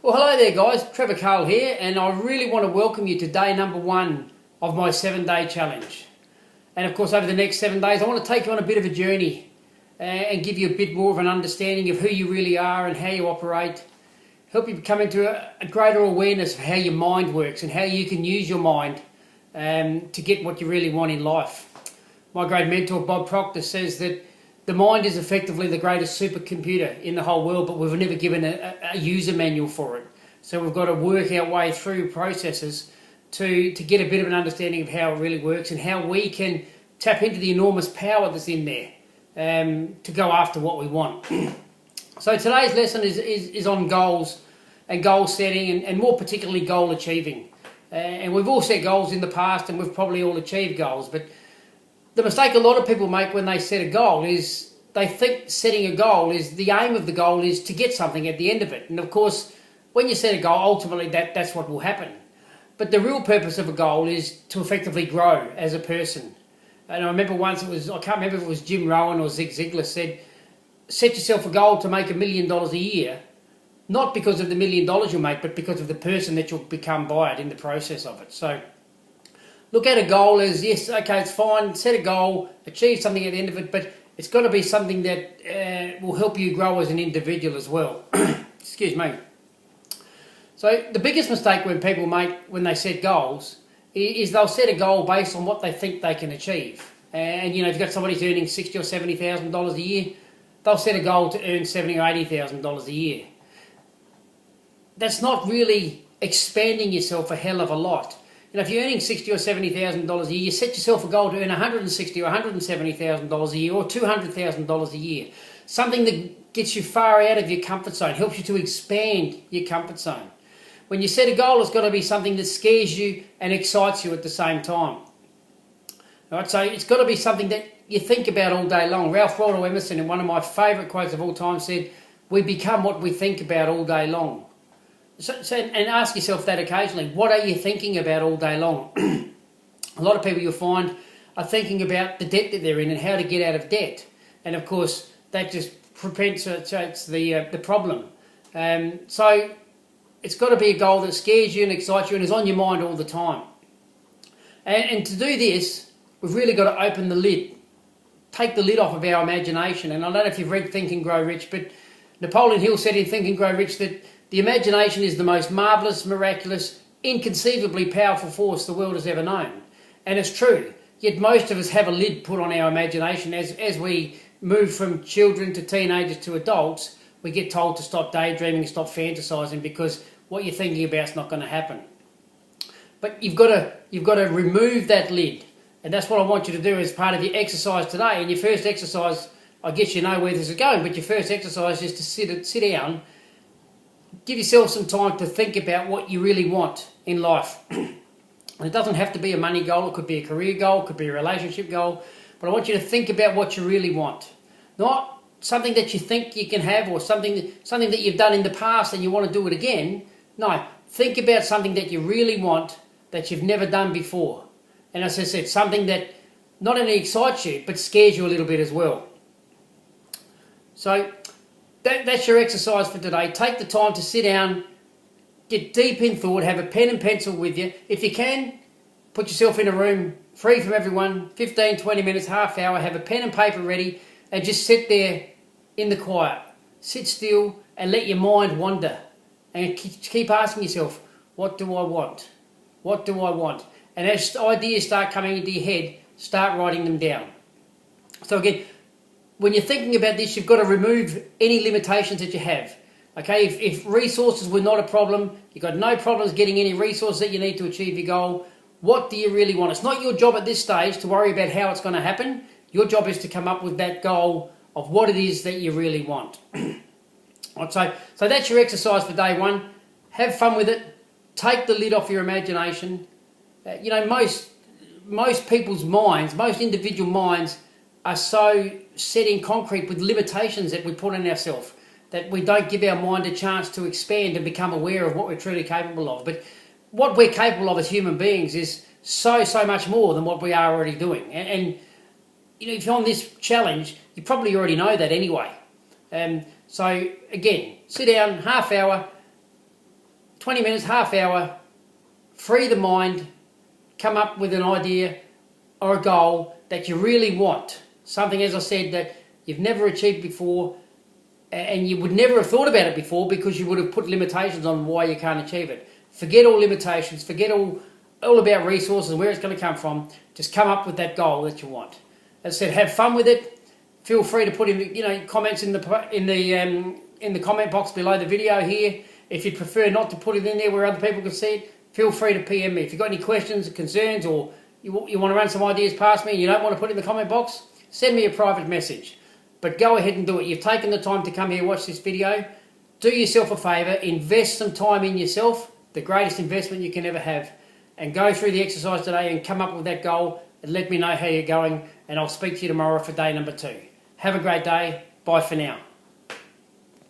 Well, hello there guys, Trevor Cole here, and I really want to welcome you to day number 1 of my 7-day challenge. And of course over the next 7 days I want to take you on a bit of a journey and give you a bit more of an understanding of who you really are and how you operate, help you come into a greater awareness of how your mind works and how you can use your mind to get what you really want in life. My great mentor Bob Proctor says that the mind is effectively the greatest supercomputer in the whole world, but we've never given a user manual for it. So we've got to work our way through processes to get a bit of an understanding of how it really works and how we can tap into the enormous power that's in there to go after what we want. So today's lesson is on goals and goal setting and more particularly goal achieving. And we've all set goals in the past and we've probably all achieved goals, but the mistake a lot of people make when they set a goal is they think setting a goal is the aim of the goal is to get something at the end of it. And of course, when you set a goal, ultimately that's what will happen. But the real purpose of a goal is to effectively grow as a person. And I remember once I can't remember if it was Jim Rohn or Zig Ziglar said, set yourself a goal to make $1 million a year, not because of the $1 million you'll make, but because of the person that you'll become by it in the process of it. So look at a goal as, yes, okay, it's fine, set a goal, achieve something at the end of it, but it's got to be something that will help you grow as an individual as well. Excuse me. So the biggest mistake when people make when they set goals is they'll set a goal based on what they think they can achieve. And, you know, if you've got somebody who's earning $60,000 or $70,000 a year, they'll set a goal to earn $70,000 or $80,000 a year. That's not really expanding yourself a hell of a lot. You know, if you're earning $60,000 or $70,000 a year, you set yourself a goal to earn $160,000 or $170,000 a year or $200,000 a year. Something that gets you far out of your comfort zone, helps you to expand your comfort zone. When you set a goal, it's got to be something that scares you and excites you at the same time. All right, so it's got to be something that you think about all day long. Ralph Waldo Emerson, in one of my favourite quotes of all time, said, "We become what we think about all day long." And ask yourself that occasionally. What are you thinking about all day long? A lot of people you'll find are thinking about the debt that they're in and how to get out of debt. And of course, that just perpetuates the problem. So it's got to be a goal that scares you and excites you and is on your mind all the time. And to do this, we've really got to open the lid. Take the lid off of our imagination. And I don't know if you've read Think and Grow Rich, but Napoleon Hill said in Think and Grow Rich that the imagination is the most marvellous, miraculous, inconceivably powerful force the world has ever known. And it's true. Yet most of us have a lid put on our imagination. As we move from children to teenagers to adults, we get told to stop daydreaming, stop fantasising, because what you're thinking about is not going to happen. But you've got to remove that lid. And that's what I want you to do as part of your exercise today. And your first exercise, I guess you know where this is going, but your first exercise is to sit down. Give yourself some time to think about what you really want in life. And it doesn't have to be a money goal, it could be a career goal, it could be a relationship goal, but I want you to think about what you really want. Not something that you think you can have or something that you've done in the past and you want to do it again. No, think about something that you really want that you've never done before. And as I said, something that not only excites you, but scares you a little bit as well. So that's your exercise for today. Take the time to sit down, get deep in thought, have a pen and pencil with you. If you can, put yourself in a room free from everyone, 15, 20 minutes, half hour, have a pen and paper ready and just sit there in the quiet. Sit still and let your mind wander and keep asking yourself, what do I want? What do I want? And as ideas start coming into your head, start writing them down. So again, when you're thinking about this, you've got to remove any limitations that you have. Okay, if resources were not a problem, you've got no problems getting any resources that you need to achieve your goal, what do you really want? It's not your job at this stage to worry about how it's going to happen. Your job is to come up with that goal of what it is that you really want. So that's your exercise for day 1. Have fun with it. Take the lid off your imagination. You know, most people's minds, most individual minds are so set in concrete with limitations that we put on ourselves that we don't give our mind a chance to expand and become aware of what we're truly capable of. But what we're capable of as human beings is so much more than what we are already doing. And you know, if you're on this challenge, you probably already know that anyway. So again, sit down, half hour, 20 minutes, half hour, free the mind, come up with an idea or a goal that you really want. Something, as I said, that you've never achieved before and you would never have thought about it before because you would have put limitations on why you can't achieve it. Forget all limitations, forget all about resources and where it's going to come from. Just come up with that goal that you want. As I said, have fun with it. Feel free to put in comments in the comment box below the video here. If you prefer not to put it in there where other people can see it, feel free to PM me. If you've got any questions, concerns, or you want to run some ideas past me and you don't want to put it in the comment box, send me a private message. But go ahead and do it. You've taken the time to come here and watch this video. Do yourself a favour. Invest some time in yourself, the greatest investment you can ever have. And go through the exercise today and come up with that goal and let me know how you're going. And I'll speak to you tomorrow for day number 2. Have a great day. Bye for now.